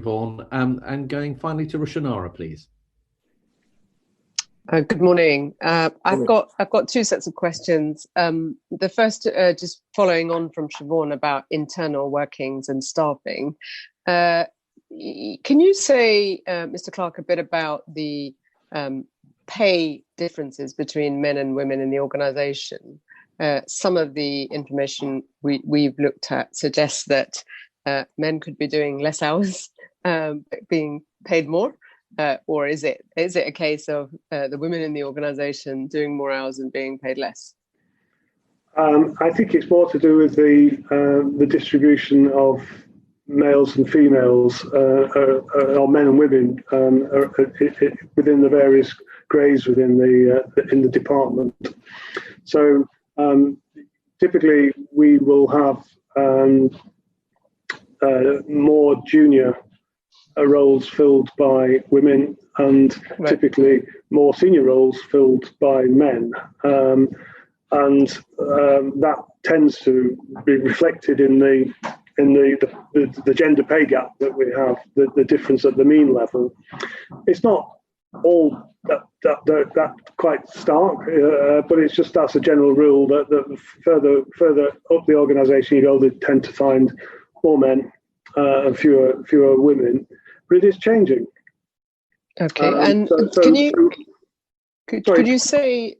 Siobhan. And going finally to Rushanara, please. Good morning. I've got two sets of questions. The first, just following on from Siobhan about internal workings and staffing. Can you say, Mr. Clark, a bit about the pay differences between men and women in the organisation? Some of the information we've looked at suggests that men could be doing less hours, being paid more. Or is it a case of the women in the organisation doing more hours and being paid less? I think it's more to do with the distribution of males and females, or men and women, within the various grades within the department. So typically we will have more junior roles filled by women and typically more senior roles filled by men. And that tends to be reflected in the gender pay gap that we have, the difference at the mean level. It's not all that quite stark, but it's just that's a general rule that further up the organisation you go, they tend to find more men and fewer women. But it is changing. Okay, and could you say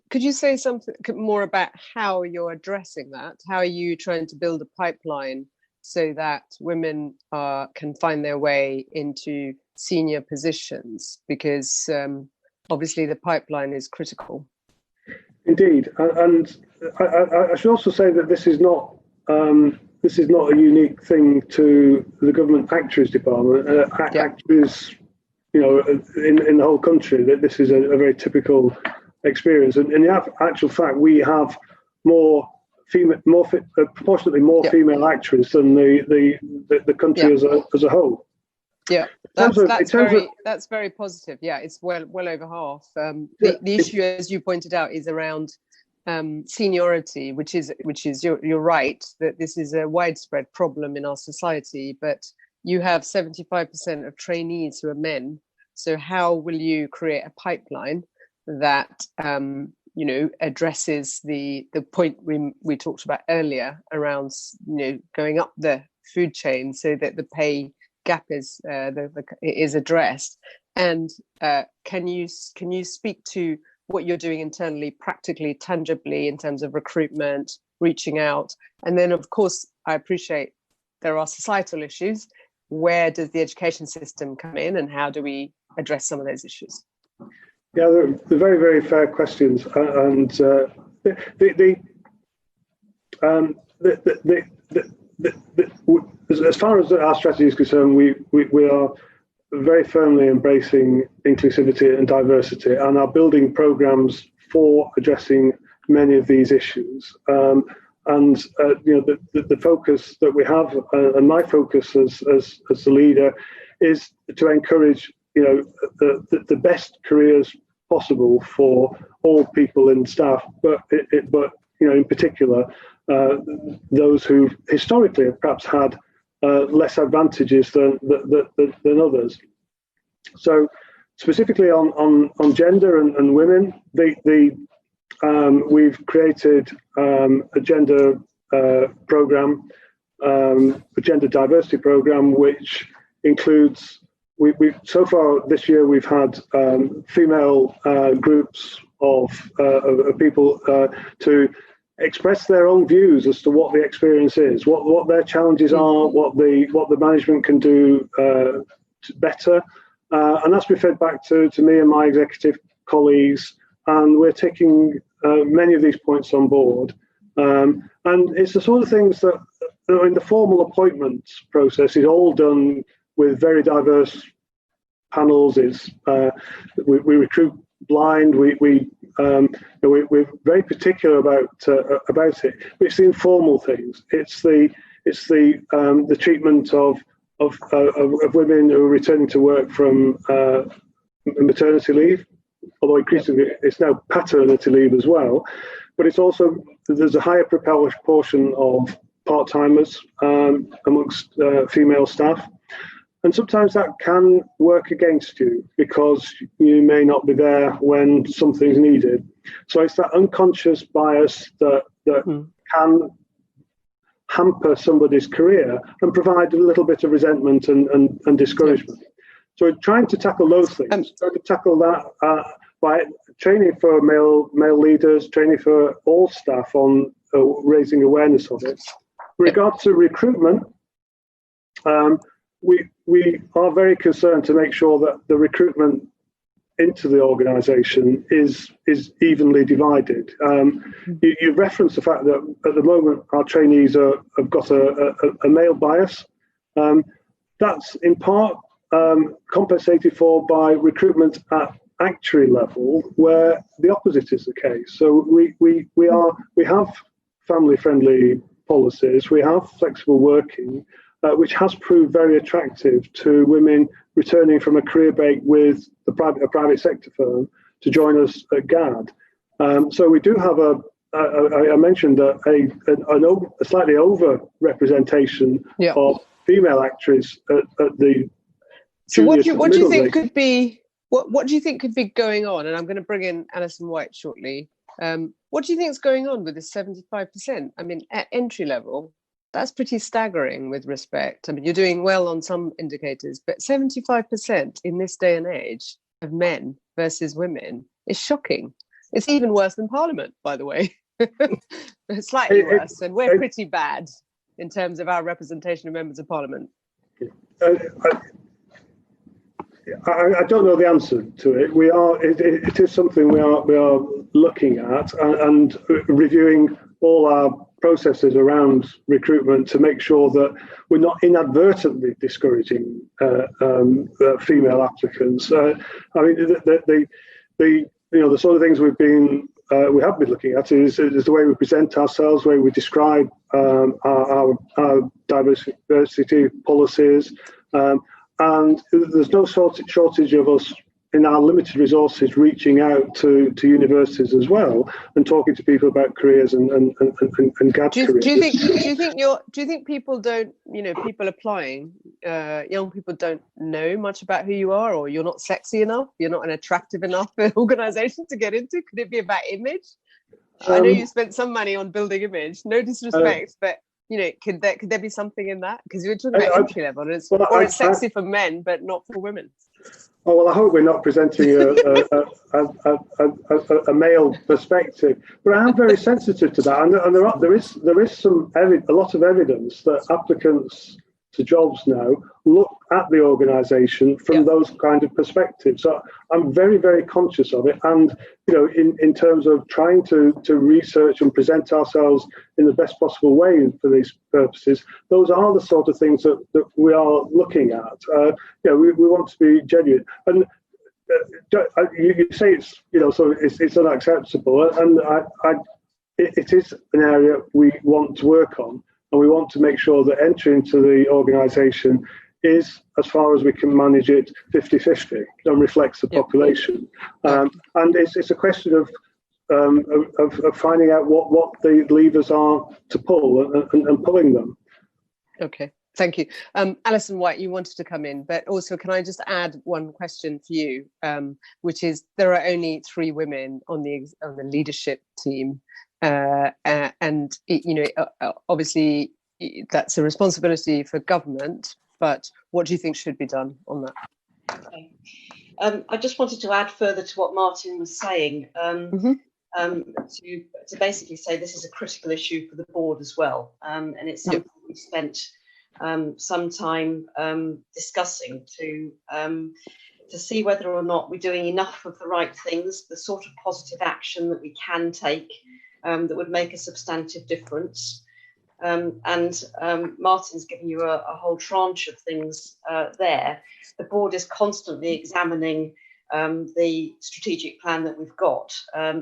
something more about how you're addressing that? How are you trying to build a pipeline so that women can find their way into senior positions? Because obviously the pipeline is critical. Indeed, and I should also say that this is not a unique thing to the Government Actuaries Department. Actuaries, in the whole country, that this is a very typical experience. And in the actual fact, we have proportionately more female actuaries than the country as a whole. Yeah, that's very positive. Yeah, it's well over half. The issue, as you pointed out, is around seniority, which is you're right that this is a widespread problem in our society, but you have 75% of trainees who are men. So how will you create a pipeline that addresses the point we talked about earlier around going up the food chain so that the pay gap is addressed? And can you speak to what you're doing internally, practically, tangibly, in terms of recruitment, reaching out? And then, of course, I appreciate there are societal issues. Where does the education system come in, and how do we address some of those issues? Yeah, they're very, very fair questions. As far as our strategy is concerned, we are very firmly embracing inclusivity and diversity and are building programs for addressing many of these issues. The focus that we have, and my focus as the leader, is to encourage the best careers possible for all people in staff, but in particular those who historically have perhaps had less advantages than others. So specifically on gender and women, we've created a gender program, a gender diversity program, which includes so far this year we've had female groups of people to express their own views as to what the experience is, what their challenges are, what the management can do better, and that's been fed back to me and my executive colleagues, and we're taking many of these points on board. And it's the sort of things that in the formal appointments process is all done with very diverse panels. It's we recruit blind. We're very particular about it. But it's the informal things. It's the treatment of women who are returning to work from maternity leave, although increasingly it's now paternity leave as well. But it's also, there's a higher proportion of part-timers amongst female staff. And sometimes that can work against you because you may not be there when something's needed. So it's that unconscious bias that can hamper somebody's career and provide a little bit of resentment and discouragement. So we're trying to tackle those things, trying to tackle that by training for male leaders, training for all staff on raising awareness of it. With regard to recruitment, we are very concerned to make sure that the recruitment into the organisation is evenly divided. You referenced the fact that at the moment our trainees have got a male bias. That's in part compensated for by recruitment at actuary level, where the opposite is the case. So we have family-friendly policies, we have flexible working, which has proved very attractive to women returning from a career break with a private sector firm to join us at GAD. So we do have I mentioned a slightly over representation of female actuaries at the. So what do you think could be what do you think could be going on? And I'm going to bring in Alison White shortly. What do you think is going on with this 75%? I mean, at entry level, that's pretty staggering with respect. I mean, you're doing well on some indicators, but 75% in this day and age of men versus women is shocking. It's even worse than Parliament, by the way. It's slightly worse, and we're pretty bad in terms of our representation of members of Parliament. I don't know the answer to it. It is something we are looking at and reviewing all our processes around recruitment to make sure that we're not inadvertently discouraging female applicants. I mean, the sort of things we have been looking at is the way we present ourselves, the way we describe our diversity policies. And there's no shortage of us in our limited resources reaching out to universities as well and talking to people about careers and GAD careers. Do you think people don't, people applying, young people don't know much about who you are, or you're not sexy enough, you're not an attractive enough organisation to get into? Could it be about image? I know you spent some money on building image, no disrespect, but could there be something in that? Because you're talking about entry level, and it's sexy for men, but not for women. Oh, well, I hope we're not presenting a male perspective, but I am very sensitive to that, and there is a lot of evidence that applicants to jobs now look at the organisation from those kind of perspectives. So I'm very, very conscious of it, and in terms of trying to research and present ourselves in the best possible way for these purposes, those are the sort of things that we are looking at. We want to be genuine, and you say it's unacceptable, and it is an area we want to work on. And we want to make sure that entry into the organisation is, as far as we can manage it, 50-50 and reflects the population. And it's a question of finding out what the levers are to pull and pulling them. Okay, thank you. Alison White, you wanted to come in, but also can I just add one question for you, which is there are only 3 women on the leadership team. And obviously that's a responsibility for government, but what do you think should be done on that? Okay. I just wanted to add further to what Martin was saying, to basically say this is a critical issue for the board as well, and it's something we've spent some time discussing to see whether or not we're doing enough of the right things, the sort of positive action that we can take that would make a substantive difference. And Martin's given you a whole tranche of things there. The board is constantly examining the strategic plan that we've got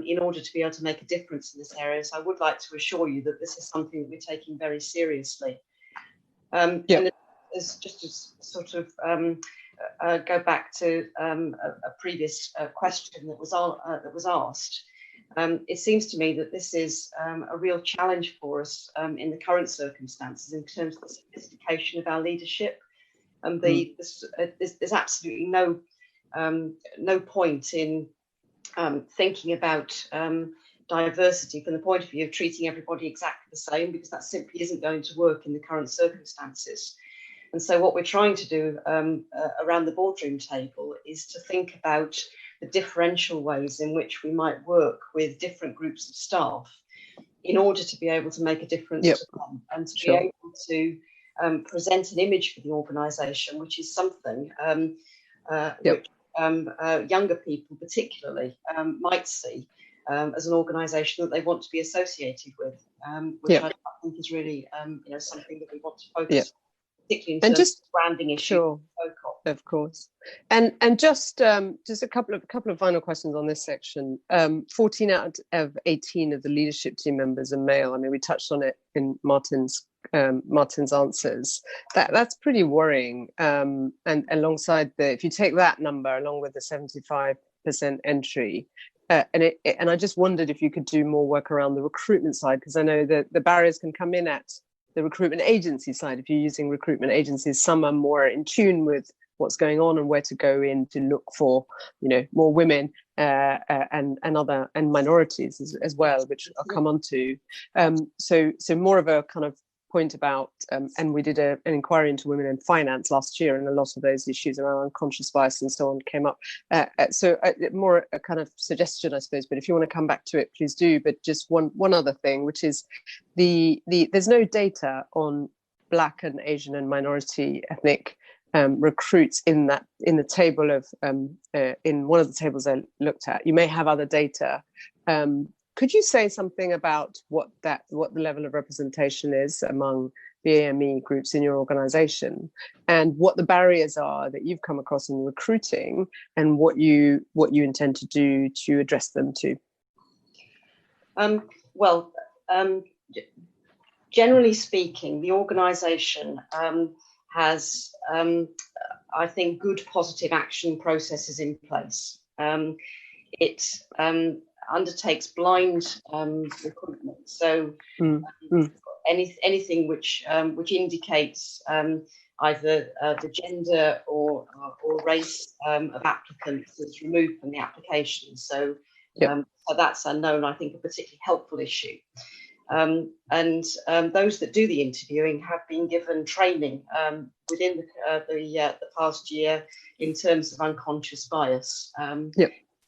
in order to be able to make a difference in this area. So I would like to assure you that this is something that we're taking very seriously. And it's just to sort of go back to a previous question that was asked. It seems to me that this is a real challenge for us in the current circumstances in terms of the sophistication of our leadership. and there's absolutely no point in thinking about diversity from the point of view of treating everybody exactly the same, because that simply isn't going to work in the current circumstances. And so what we're trying to do around the boardroom table is to think about the differential ways in which we might work with different groups of staff in order to be able to make a difference to them, and to be able to present an image for the organisation, which is something which younger people particularly might see as an organisation that they want to be associated with, which I think is really something that we want to focus on, particularly in terms of branding issues. Of course. And just a couple of final questions on this section. 14 out of 18 of the leadership team members are male. I mean, we touched on it in Martin's answers. That's pretty worrying. And alongside if you take that number along with the 75% entry, and I just wondered if you could do more work around the recruitment side, because I know that the barriers can come in at the recruitment agency side. If you're using recruitment agencies, some are more in tune with what's going on and where to go in to look for, more women and minorities as well, which I'll come on to. So more of a kind of point about, and we did an inquiry into women in finance last year, and a lot of those issues around unconscious bias and so on came up. So more a kind of suggestion, I suppose, but if you want to come back to it, please do. But just one other thing, which is there's no data on Black and Asian and minority ethnic recruits in the table of in one of the tables I looked at. You may have other data. Could you say something about what the level of representation is among BAME groups in your organisation, and what the barriers are that you've come across in recruiting, and what you intend to do to address them too? Generally speaking, the organisation has, I think, good positive action processes in place. It undertakes blind recruitment, so anything which indicates either the gender or race of applicants is removed from the application. So that's unknown. I think a particularly helpful issue. And those that do the interviewing have been given training within the past year in terms of unconscious bias.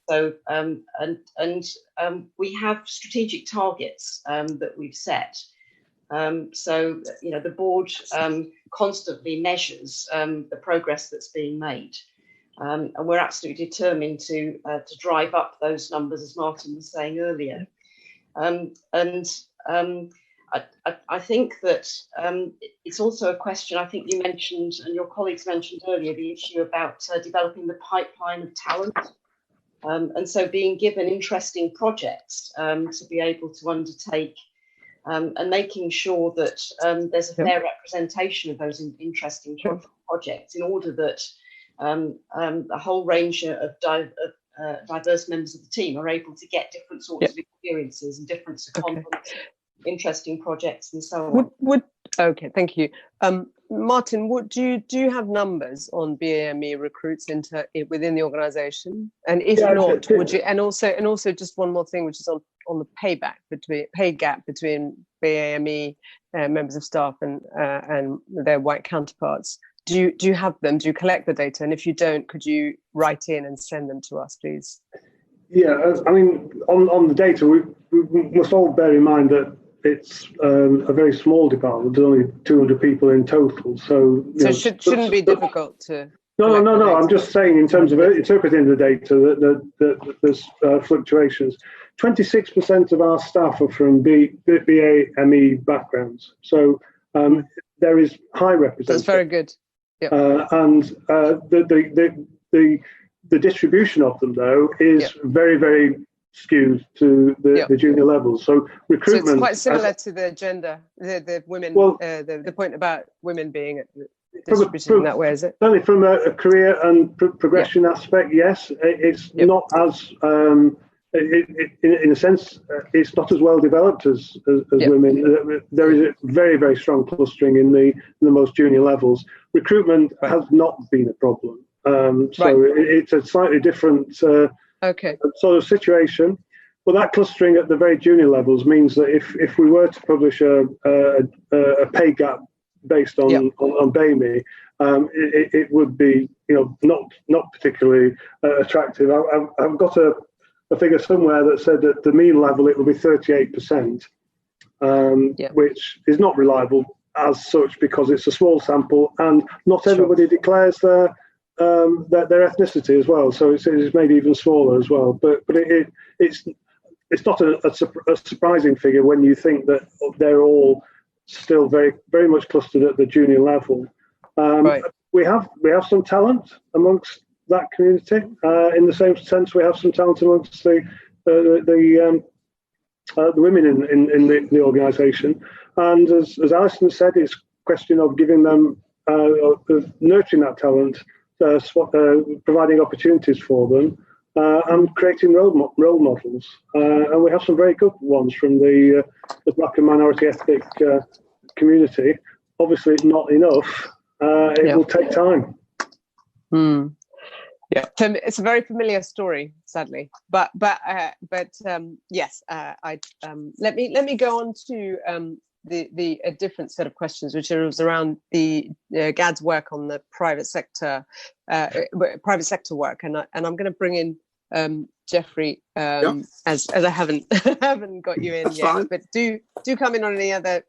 So we have strategic targets that we've set. So the board constantly measures the progress that's being made, and we're absolutely determined to drive up those numbers, as Martin was saying earlier. I think that it's also a question, I think you mentioned, and your colleagues mentioned earlier, the issue about developing the pipeline of talent. And so being given interesting projects to be able to undertake, and making sure that there's a fair representation of those interesting projects, in order that a whole range of diverse members of the team are able to get different sorts of experiences and different interesting projects and so on. Okay, thank you. Martin, do you have numbers on BAME recruits within the organisation? And if not, would you? And also just one more thing, which is on the pay gap between BAME members of staff and their white counterparts. Do you have them? Do you collect the data? And if you don't, could you write in and send them to us, please? Yeah, I mean, on the data, we must all bear in mind that it's a very small department. There's only 200 people in total. So it shouldn't be difficult to... No. I'm just saying, in terms of interpreting the data, that there's fluctuations. 26% of our staff are from BAME backgrounds. So there is high representation. That's very good. Yep. And the distribution of them, though, is very, very skewed to the junior levels. So recruitment... So it's quite similar to the gender, the women, the point about women being distributed in that way, is it? Certainly from a career and progression aspect, yes. It's not as in a sense, it's not as well developed as women. There is a very, very strong clustering in the most junior levels. Recruitment has not been a problem. It's a slightly different sort of situation. But that clustering at the very junior levels means that if we were to publish a pay gap based on BAME, it would be not particularly attractive. I've got a figure somewhere that said at the mean level it would be 38%, which is not reliable as such because it's a small sample and not everybody declares their ethnicity as well. So it's made even smaller as well. But it's not a surprising figure when you think that they're all still very, very much clustered at the junior level. We have some talent amongst that community. In the same sense, we have some talent amongst the women in the organisation. And as Alison said, it's a question of giving them, nurturing that talent, providing opportunities for them, and creating role models. And we have some very good ones from the Black and minority ethnic community. Obviously, not enough. It will take time. Yeah, it's a very familiar story, sadly. But yes, let me go on to a different set of questions, which is around the GAD's work on the private sector work, and I'm going to bring in Geoffrey as I haven't got you in That's yet, fine. but do come in on any other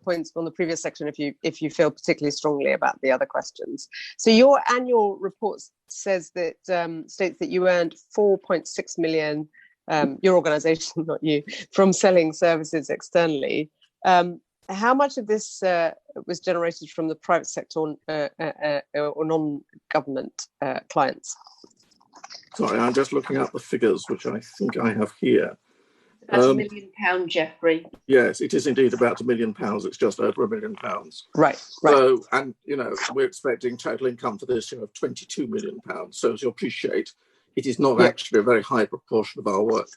points on the previous section if you feel particularly strongly about the other questions. So your annual report says that states that you earned 4.6 million, your organisation, not you, from selling services externally. How much of this was generated from the private sector or non-government clients? Sorry, I'm just looking up the figures, which I think I have here. That's £1 million, Geoffrey. Yes, it is indeed about £1 million. It's just over £1 million. Right. So, and we're expecting total income for this year of £22 million. So, as you appreciate, it is not actually a very high proportion of our work.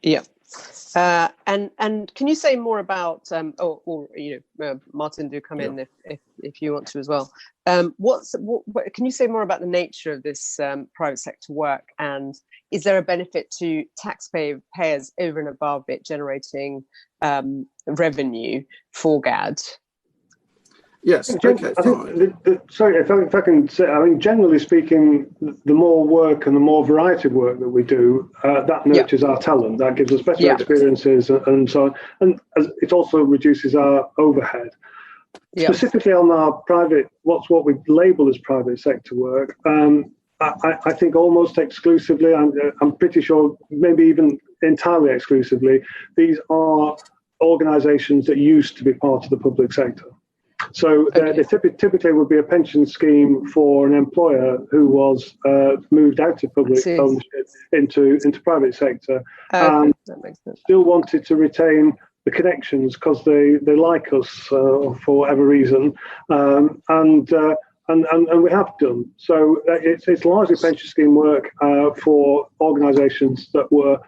Yeah. And can you say more about, Martin, do come in if you want to as well. What can you say more about the nature of this private sector work, and is there a benefit to taxpayers over and above it generating revenue for GAD? Yes. Okay. Fine. Sorry, if I can say, I mean, generally speaking, the more work and the more variety of work that we do, that nurtures our talent. That gives us better experiences and so on. And it also reduces our overhead. Specifically on our private, what we label as private sector work, I think almost exclusively, I'm pretty sure, maybe even entirely exclusively, these are organisations that used to be part of the public sector. So there typically would be a pension scheme for an employer who was moved out of public ownership into private sector, and still wanted to retain the connections because they like us for whatever reason, and we have done. So it's largely pension scheme work for organisations that were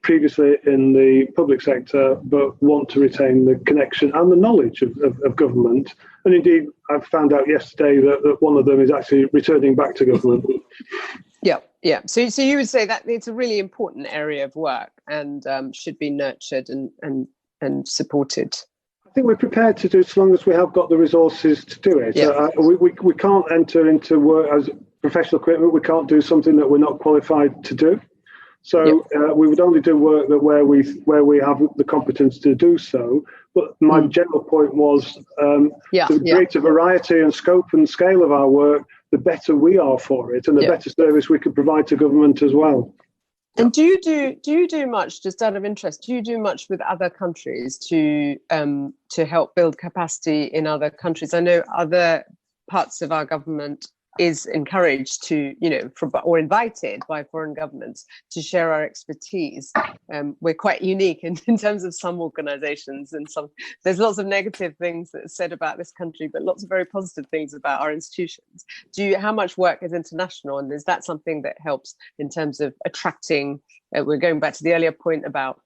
previously in the public sector but want to retain the connection and the knowledge of government. And indeed, I found out yesterday that one of them is actually returning back to government. Yeah. So you would say that it's a really important area of work and should be nurtured and supported. I think we're prepared to do it as long as we have got the resources to do it. We can't enter into work as professional equipment. We can't do something that we're not qualified to do. So we would only do work that where we have the competence to do so. But my general point was the greater variety and scope and scale of our work, the better we are for it, and the better service we could provide to government as well. And do you do much, just out of interest? Do you do much with other countries to help build capacity in other countries? I know other parts of our government is encouraged to, or invited by foreign governments to share our expertise. We're quite unique in terms of some organisations, and there's lots of negative things that are said about this country, but lots of very positive things about our institutions. How much work is international, and is that something that helps in terms of attracting? We're going back to the earlier point about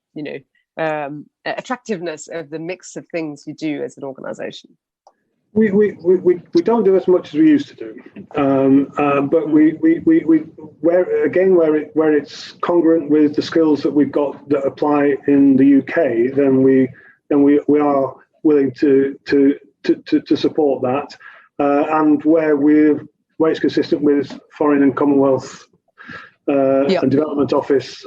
attractiveness of the mix of things you do as an organisation. We don't do as much as we used to do, but where it's congruent with the skills that we've got that apply in the UK, then we are willing to support that, and where it's consistent with Foreign and Commonwealth and Development Office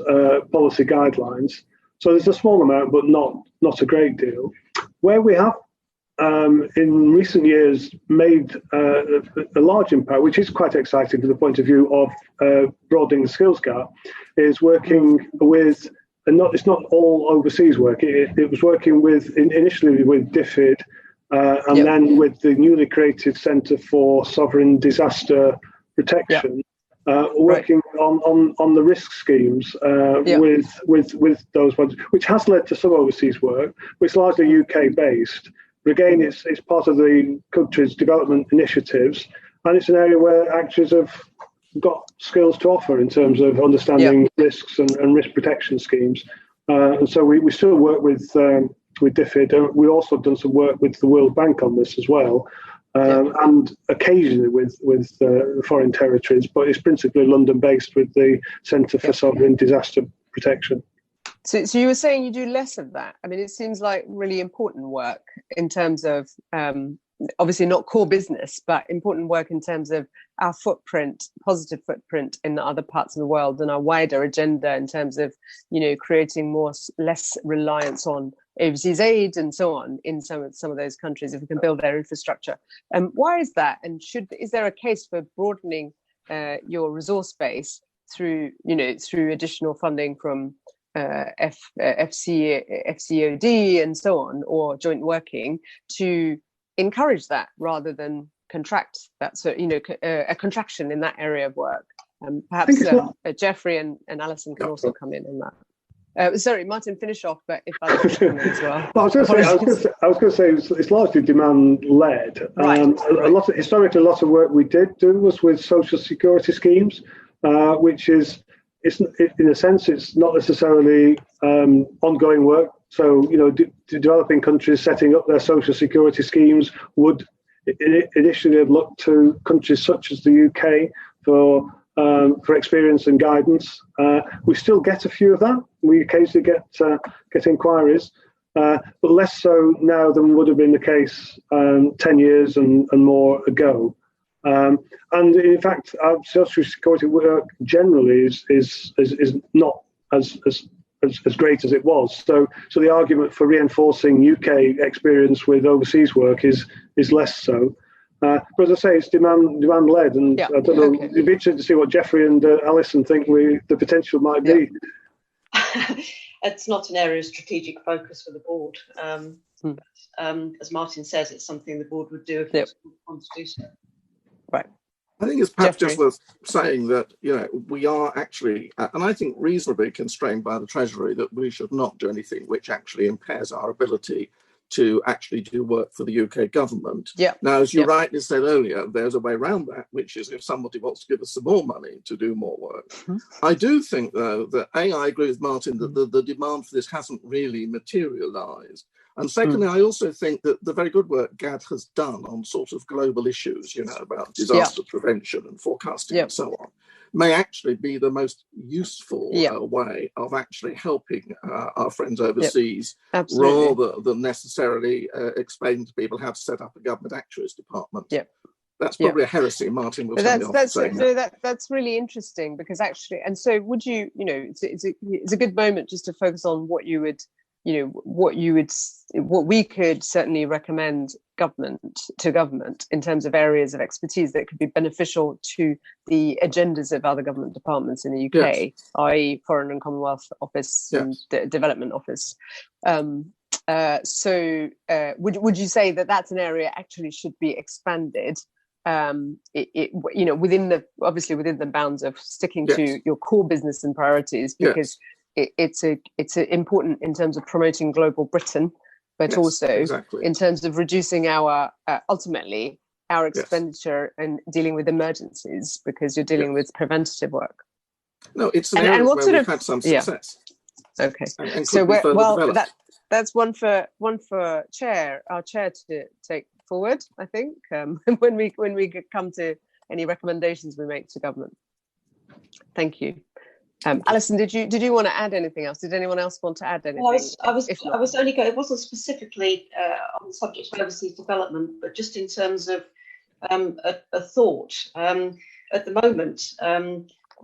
policy guidelines. So there's a small amount, but not a great deal. Where we have in recent years made a large impact, which is quite exciting from the point of view of broadening the skills gap, is working with, and it's not all overseas work. It was working with initially with DFID, and then with the newly created Centre for Sovereign Disaster Protection. Working on the risk schemes with those ones, which has led to some overseas work, which is largely UK based. But again, it's part of the country's development initiatives, and it's an area where actuaries have got skills to offer in terms of understanding risks and risk protection schemes. And so we still work with DFID. We also done some work with the World Bank on this as well. And occasionally with foreign territories, but it's principally London-based with the Centre for Sovereign Disaster Protection. So you were saying you do less of that. I mean, it seems like really important work in terms of, obviously not core business, but important work in terms of our footprint, positive footprint in the other parts of the world, and our wider agenda in terms of, creating less reliance on overseas aid and so on in some of those countries, if we can build their infrastructure. Why is that? And is there a case for broadening your resource base through additional funding from FCOD and so on, or joint working, to encourage that rather than contract that? So a contraction in that area of work. Perhaps Geoffrey and Alison can also come in on that. Sorry, Martin, finish off, but if others come in as well. I was going to say it's largely demand-led. Historically, a lot of work we did do was with social security schemes, which is, in a sense, it's not necessarily ongoing work. So, developing countries setting up their social security schemes would initially have looked to countries such as the UK for experience and guidance. We still get a few of that. We occasionally get inquiries, but less so now than would have been the case 10 years and more ago. And in fact, our social security work generally is not as great as it was. So the argument for reinforcing UK experience with overseas work is less so. But as I say, it's demand led, and I don't know. It'd be interesting to see what Geoffrey and Alison think the potential might be. It's not an area of strategic focus for the board. But, as Martin says, it's something the board would do if it wants to do so. Right. I think it's perhaps just worth saying that we are actually, and I think reasonably constrained by the Treasury, that we should not do anything which actually impairs our ability to actually do work for the UK government. Now, as you rightly said earlier, there's a way around that, which is if somebody wants to give us some more money to do more work. I do think, though, that I agree with Martin that the demand for this hasn't really materialised. And secondly, I also think that the very good work GAD has done on sort of global issues, about disaster prevention and forecasting and so on, may actually be the most useful way of actually helping our friends overseas, rather than necessarily explaining to people how to set up a Government Actuaries Department. That's probably a heresy, Martin will tell me off saying that. That's really interesting, because actually, and so would you, it's a good moment just to focus on what you would, what we could certainly recommend government in terms of areas of expertise that could be beneficial to the agendas of other government departments in the UK, i.e. Foreign and Commonwealth Office and Development Office. So would you say that that's an area actually should be expanded within the bounds of sticking to your core business and priorities, because it's important in terms of promoting global Britain, but also in terms of reducing our ultimately our expenditure and dealing with emergencies, because you're dealing with preventative work. No, it's an area where we've had some success. Okay, and so that's one for our chair to take forward, I think, when we come to any recommendations we make to government. Thank you. Alison, did you want to add anything else? Did anyone else want to add anything? Well, I was only going. It wasn't specifically on the subject of overseas development, but just in terms of a thought. At the moment,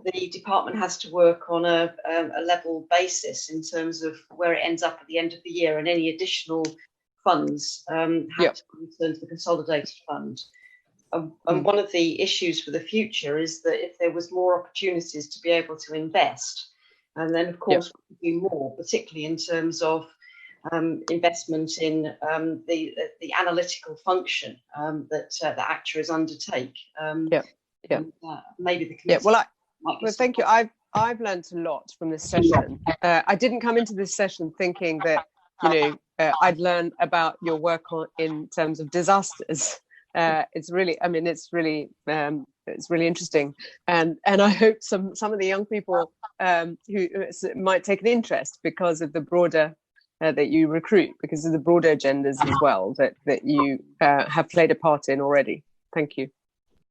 the department has to work on a level basis in terms of where it ends up at the end of the year, and any additional funds have to be returned to the consolidated fund. And one of the issues for the future is that if there was more opportunities to be able to invest, and then of course we could do more, particularly in terms of investment in the analytical function that the actuaries undertake. Maybe the committee. Well, thank you. I've learned a lot from this session. I didn't come into this session thinking that I'd learn about your work in terms of disasters. It's really interesting, and I hope some of the young people who might take an interest because of the broader that you recruit, because of the broader agendas as well that you have played a part in already. Thank you.